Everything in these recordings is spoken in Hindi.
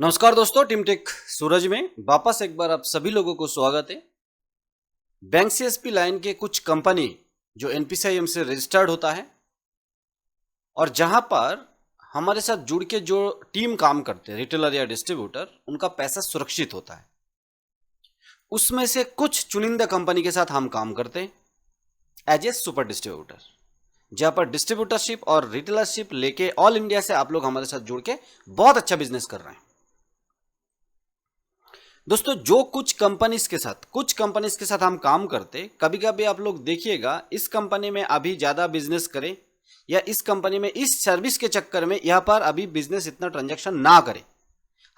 नमस्कार दोस्तों, टीम टेक सूरज में वापस एक बार आप सभी लोगों को स्वागत है। बैंक सीएसपी लाइन के कुछ कंपनी जो एनपीसीआईएम से रजिस्टर्ड होता है और जहां पर हमारे साथ जुड़ के जो टीम काम करते हैं, रिटेलर या डिस्ट्रीब्यूटर, उनका पैसा सुरक्षित होता है। उसमें से कुछ चुनिंदा कंपनी के साथ हम काम करते हैं एज ए सुपर डिस्ट्रीब्यूटर, जहां पर डिस्ट्रीब्यूटरशिप और रिटेलरशिप लेके ऑल इंडिया से आप लोग हमारे साथ जुड़ के बहुत अच्छा बिजनेस कर रहे हैं। दोस्तों, जो कुछ कंपनीज के साथ हम काम करते, कभी कभी आप लोग देखिएगा इस कंपनी में अभी ज़्यादा बिजनेस करें या इस कंपनी में इस सर्विस के चक्कर में यहाँ पर अभी बिजनेस इतना ट्रांजैक्शन ना करें।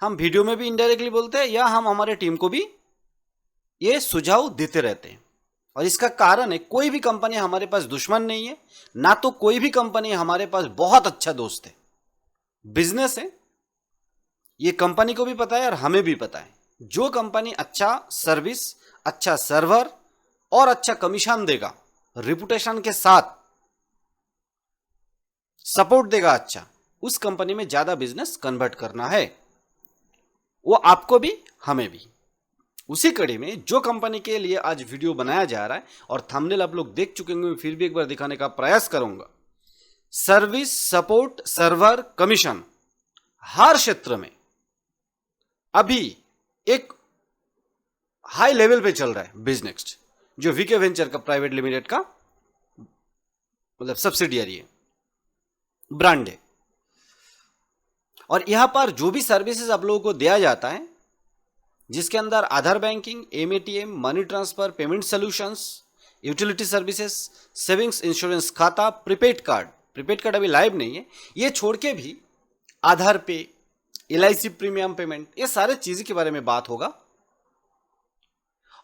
हम वीडियो में भी इनडायरेक्टली बोलते हैं या हम हमारे टीम को भी ये सुझाव देते रहते हैं। और इसका कारण है, कोई भी कंपनी हमारे पास दुश्मन नहीं है, ना तो कोई भी कंपनी हमारे पास बहुत अच्छा दोस्त है। बिजनेस है, ये कंपनी को भी पता है और हमें भी पता है। जो कंपनी अच्छा सर्विस, अच्छा सर्वर और अच्छा कमीशन देगा, रिपुटेशन के साथ सपोर्ट देगा अच्छा, उस कंपनी में ज्यादा बिजनेस कन्वर्ट करना है। वो आपको भी हमें भी। उसी कड़ी में जो कंपनी के लिए आज वीडियो बनाया जा रहा है और थंबनेल आप लोग देख चुके होंगे, फिर भी एक बार दिखाने का प्रयास करूंगा। सर्विस, सपोर्ट, सर्वर, कमीशन, हर क्षेत्र में अभी एक हाई लेवल पे चल रहा है बिजनेक्स्ट, जो वीके वेंचर का प्राइवेट लिमिटेड का मतलब सब्सिडियरी है, ब्रांड है। और यहां पर जो भी सर्विसेज आप लोगों को दिया जाता है, जिसके अंदर Aadhaar banking, mATM, money transfer, payment solutions, utility services, savings, insurance खाता, प्रीपेड कार्ड अभी लाइव नहीं है, ये छोड़ के भी आधार पे, एलआईसी प्रीमियम पेमेंट, ये सारे चीज के बारे में बात होगा।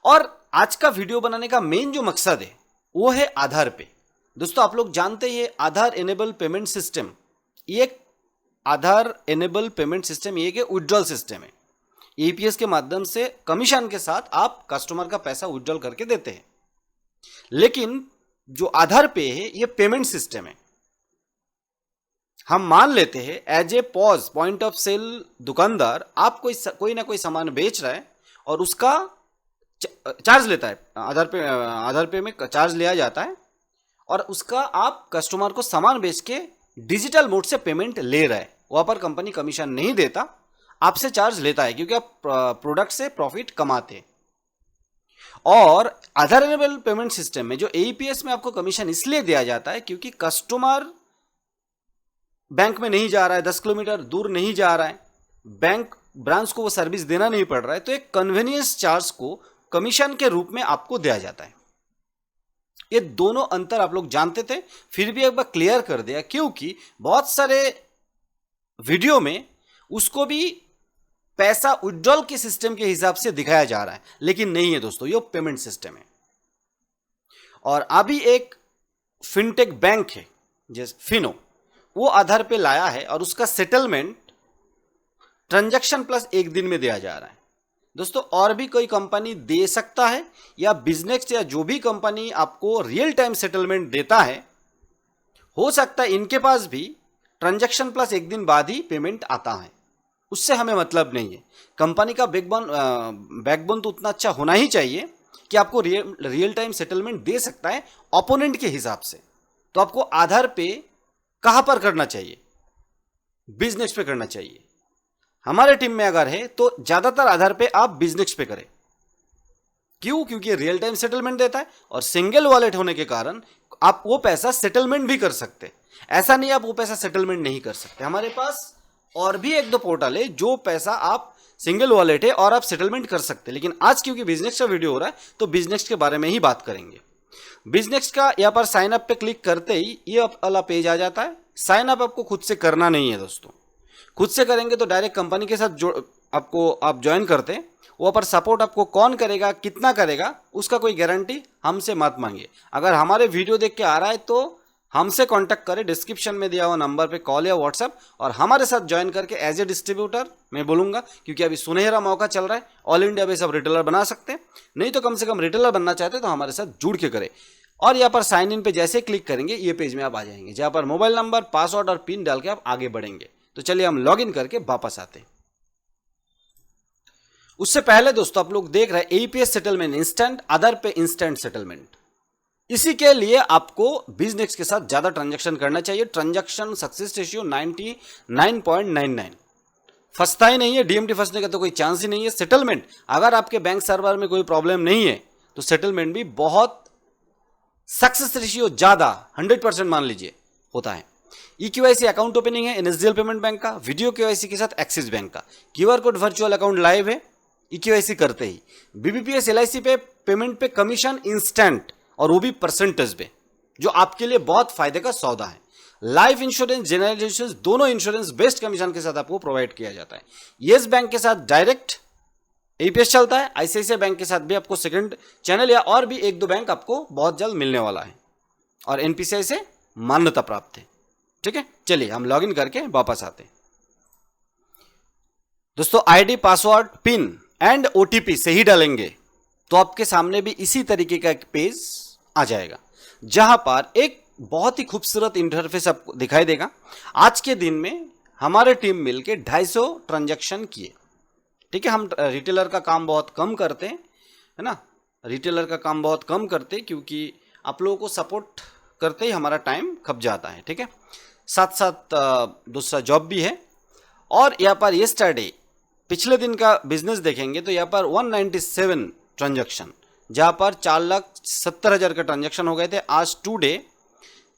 और आज का वीडियो बनाने का मेन जो मकसद है वो है आधार पे। दोस्तों, आप लोग जानते हैं आधार एनेबल पेमेंट सिस्टम, ये एक विड्रॉल सिस्टम है। ईपीएस के माध्यम से कमीशन के साथ आप कस्टमर का पैसा विड्रॉल करके देते हैं। लेकिन जो आधार पे है ये पेमेंट सिस्टम है। हम मान लेते हैं as a point of sale दुकानदार आप कोई ना कोई सामान बेच रहा है और उसका चार्ज लेता है, आधार पे में चार्ज लिया जाता है और उसका आप कस्टमर को सामान बेच के डिजिटल मोड से पेमेंट ले रहा है। वहां पर कंपनी कमीशन नहीं देता, आपसे चार्ज लेता है क्योंकि आप प्रोडक्ट से प्रॉफिट कमाते हैं। और आधार एनेबल पेमेंट सिस्टम में जो एईपीएस में आपको कमीशन इसलिए दिया जाता है क्योंकि कस्टमर बैंक में नहीं जा रहा है, 10 किलोमीटर दूर नहीं जा रहा है, बैंक ब्रांच को वो सर्विस देना नहीं पड़ रहा है, तो एक कन्वीनियंस चार्ज को कमीशन के रूप में आपको दिया जाता है। ये दोनों अंतर आप लोग जानते थे, फिर भी एक बार क्लियर कर दिया क्योंकि बहुत सारे वीडियो में उसको भी पैसा विड्रॉल के सिस्टम के हिसाब से दिखाया जा रहा है, लेकिन नहीं है दोस्तों, ये पेमेंट सिस्टम है। और अभी एक फिनटेक बैंक है जैसे फिनो, वो आधार पे लाया है और उसका सेटलमेंट ट्रांजैक्शन प्लस 1 दिन में दिया जा रहा है। दोस्तों, और भी कोई कंपनी दे सकता है या बिजनेस या जो भी कंपनी आपको रियल टाइम सेटलमेंट देता है, हो सकता है इनके पास भी ट्रांजैक्शन प्लस 1 दिन बाद ही पेमेंट आता है। उससे हमें मतलब नहीं है। कंपनी का बैकबोन तो उतना अच्छा होना ही चाहिए कि आपको रियल टाइम सेटलमेंट दे सकता है ओपोनेंट के हिसाब से। तो आपको आधार पे कहां पर करना चाहिए? बिजनेस पे करना चाहिए। हमारे टीम में अगर है तो ज्यादातर आधार पे आप बिजनेस पे करें। क्यों? क्योंकि रियल टाइम सेटलमेंट देता है और सिंगल वॉलेट होने के कारण आप वो पैसा सेटलमेंट भी कर सकते। ऐसा नहीं आप वो पैसा सेटलमेंट नहीं कर सकते। हमारे पास और भी 1-2 पोर्टल है जो पैसा आप सिंगल वॉलेट है और आप सेटलमेंट कर सकते। लेकिन आज क्योंकि बिजनेस का वीडियो हो रहा है तो बिजनेस के बारे में ही बात करेंगे। बिजनेस का यहाँ पर साइन अप पे क्लिक करते ही ये वाला पेज आ जाता है। साइन अप आपको खुद से करना नहीं है दोस्तों। खुद से करेंगे तो डायरेक्ट कंपनी के साथ आप ज्वाइन करते हैं। वहाँ पर सपोर्ट आपको कौन करेगा, कितना करेगा, उसका कोई गारंटी हमसे मत मांगिए। अगर हमारे वीडियो देख के आ रहा है तो हमसे कांटेक्ट करें, डिस्क्रिप्शन में दिया हुआ नंबर पे कॉल या व्हाट्सएप, और हमारे साथ ज्वाइन करके एज ए डिस्ट्रीब्यूटर मैं बोलूँगा, क्योंकि अभी सुनहरा मौका चल रहा है। ऑल इंडिया में सब रिटेलर बना सकते हैं, नहीं तो कम से कम रिटेलर बनना चाहते तो हमारे साथ जुड़ के करें। और यहाँ पर साइन इन पे जैसे क्लिक करेंगे ये पेज में आप आ जाएंगे, जहाँ पर मोबाइल नंबर, पासवर्ड और पिन डाल के आप आगे बढ़ेंगे। तो चलिए हम लॉग इन करके वापस आते हैं। उससे पहले दोस्तों आप लोग देख रहे हैं एईपीएस सेटलमेंट इंस्टेंट, आधार पे इंस्टेंट सेटलमेंट। इसी के लिए आपको बिजनेस के साथ ज्यादा ट्रांजैक्शन करना चाहिए। ट्रांजैक्शन सक्सेस रेशियो 99.99, फंसता ही नहीं है। डीएमटी फंसने का तो कोई चांस ही नहीं है। सेटलमेंट, अगर आपके बैंक सर्वर में कोई प्रॉब्लम नहीं है तो सेटलमेंट भी बहुत सक्सेस रेशियो ज्यादा 100% मान लीजिए होता है। ईकेवाईसी अकाउंट ओपनिंग है एनएसडीएल पेमेंट बैंक का, वीडियो केवाईसी के साथ एक्सिस बैंक का, QR code virtual account live है ईकेवाईसी करते ही। बीबीपीएस एलआईसी पे पेमेंट पे कमीशन इंस्टेंट, और वो भी परसेंटेज पे, जो आपके लिए बहुत फायदे का सौदा है। लाइफ इंश्योरेंस, जनरल इंश्योरेंस, दोनों इंश्योरेंस बेस्ट कमीशन के साथ आपको प्रोवाइड किया जाता है। येस बैंक के साथ डायरेक्ट एईपीएस चलता है। आईसीआईसीआई बैंक के साथ भी आपको सेकंड चैनल या और भी एक दो बैंक आपको बहुत जल्द मिलने वाला है, और एनपीसीआई से मान्यता प्राप्त है। ठीक है, चलिए हम लॉगिन करके वापस आते हैं। दोस्तों ID, password, pin and OTP सही डालेंगे तो आपके सामने भी इसी तरीके का एक पेज आ जाएगा, जहां पर एक बहुत ही खूबसूरत इंटरफेस आपको दिखाई देगा। आज के दिन में हमारे टीम मिलके 250 ट्रांजैक्शन किए। ठीक है, हम रिटेलर का काम बहुत कम करते हैं, है ना, रिटेलर का काम बहुत कम करते हैं क्योंकि आप लोगों को सपोर्ट करते ही हमारा टाइम खप जाता है। ठीक है, साथ साथ दूसरा जॉब भी है। और यहाँ पर येस्टरडे पिछले दिन का बिजनेस देखेंगे तो यहाँ पर 197 ट्रांजैक्शन, जहाँ पर 4,70,000 का ट्रांजैक्शन हो गए थे। आज टुडे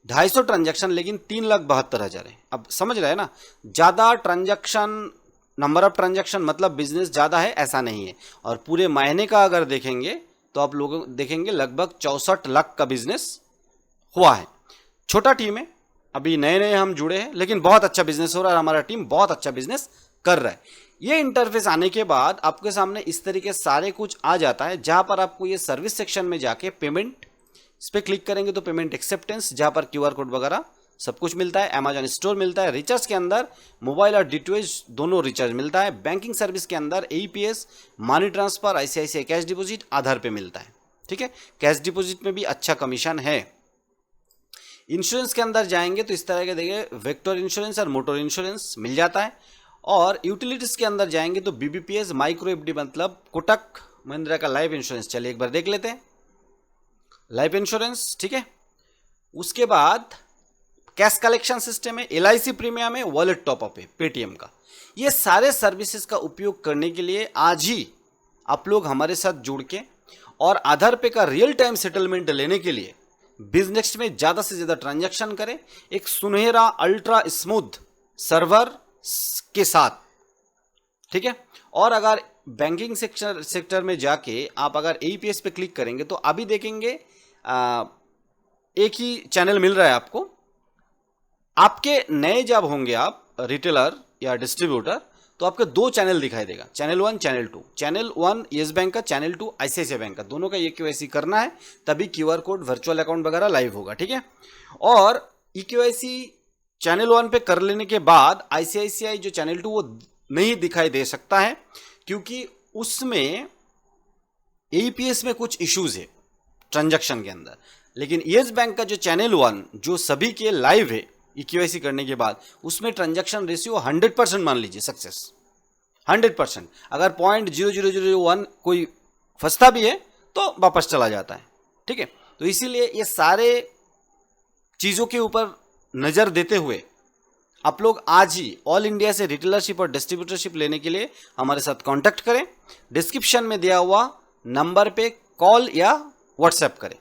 250 ट्रांजैक्शन, लेकिन 3,72,000 है। अब समझ रहे हैं ना, ज़्यादा ट्रांजैक्शन, नंबर ऑफ ट्रांजैक्शन मतलब बिजनेस ज़्यादा है ऐसा नहीं है। और पूरे महीने का अगर देखेंगे तो आप लोग देखेंगे लगभग 64 लाख का बिजनेस हुआ है। छोटा टीम है, अभी नए नए हम जुड़े हैं, लेकिन बहुत अच्छा बिजनेस हो रहा है। हमारा टीम बहुत अच्छा बिजनेस कर रहा है। ये इंटरफेस आने के बाद आपके सामने इस तरीके सारे कुछ आ जाता है, जहां पर आपको ये सर्विस सेक्शन में जाके पेमेंट, इस पर क्लिक करेंगे तो पेमेंट एक्सेप्टेंस, जहां पर क्यूआर कोड वगैरह सब कुछ मिलता है। अमेजॉन स्टोर मिलता है। रिचार्ज के अंदर मोबाइल और डीटीएच दोनों रिचार्ज मिलता है। बैंकिंग सर्विस के अंदर AEPS, money transfer, ICICI cash deposit Aadhaar pay मिलता है। ठीक है, कैश डिपॉजिट में भी अच्छा कमीशन है। इंश्योरेंस के अंदर जाएंगे तो इस तरह के देखिए वेक्टर इंश्योरेंस और मोटर इंश्योरेंस मिल जाता है। और यूटिलिटीज के अंदर जाएंगे तो बीबीपीएस, माइक्रो एफडी मतलब कोटक महिंद्रा का लाइफ इंश्योरेंस, चलिए एक बार देख लेते हैं लाइफ इंश्योरेंस। ठीक है, उसके बाद कैश कलेक्शन सिस्टम है, एलआईसी प्रीमियम है, वॉलेट टॉपअप है पेटीएम का। ये सारे सर्विसेज का उपयोग करने के लिए आज ही आप लोग हमारे साथ जुड़ के और आधार पे का रियल टाइम सेटलमेंट लेने के लिए बिजनेस में ज्यादा से ज्यादा ट्रांजैक्शन करें एक सुनहरा अल्ट्रा स्मूथ सर्वर के साथ। ठीक है, और अगर बैंकिंग सेक्टर में जाके आप अगर एईपीएस पे क्लिक करेंगे तो अभी देखेंगे एक ही चैनल मिल रहा है आपको। आपके नए जब होंगे आप रिटेलर या डिस्ट्रीब्यूटर तो आपके दो चैनल दिखाई देगा, channel 1, channel 2। Channel 1 yes bank का, चैनल 2 आईसीआईसीआई बैंक का, दोनों का ये केवाईसी करना है, तभी क्यूआर कोड, वर्चुअल अकाउंट वगैरह लाइव होगा। ठीक है, और ईकेवाईसी चैनल 1 पे कर लेने के बाद आईसीआईसीआई जो चैनल 2 वो नहीं दिखाई दे सकता है, क्योंकि उसमें एईपीएस में कुछ इश्यूज है ट्रांजैक्शन के अंदर। लेकिन येस बैंक का जो चैनल 1 जो सभी के लाइव है ईकेवाईसी करने के बाद, उसमें ट्रांजैक्शन रेशियो 100% मान लीजिए सक्सेस 100%। अगर 0.0001 कोई फंसता भी है तो वापस चला जाता है। ठीक है, तो इसीलिए ये सारे चीजों के ऊपर नजर देते हुए आप लोग आज ही ऑल इंडिया से रिटेलरशिप और डिस्ट्रीब्यूटरशिप लेने के लिए हमारे साथ कांटेक्ट करें। डिस्क्रिप्शन में दिया हुआ नंबर पे कॉल या व्हाट्सएप करें,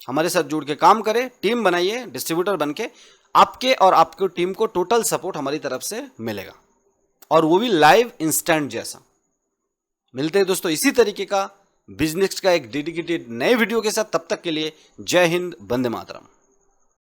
हमारे साथ जुड़ के काम करें, टीम बनाइए, डिस्ट्रीब्यूटर बन के आपके और आपकी टीम को टोटल सपोर्ट हमारी तरफ से मिलेगा, और वो भी लाइव इंस्टेंट जैसा। मिलते हैं दोस्तों इसी तरीके का बिजनेस का एक डेडिकेटेड नए वीडियो के साथ। तब तक के लिए जय हिंद, वंदे मातरम।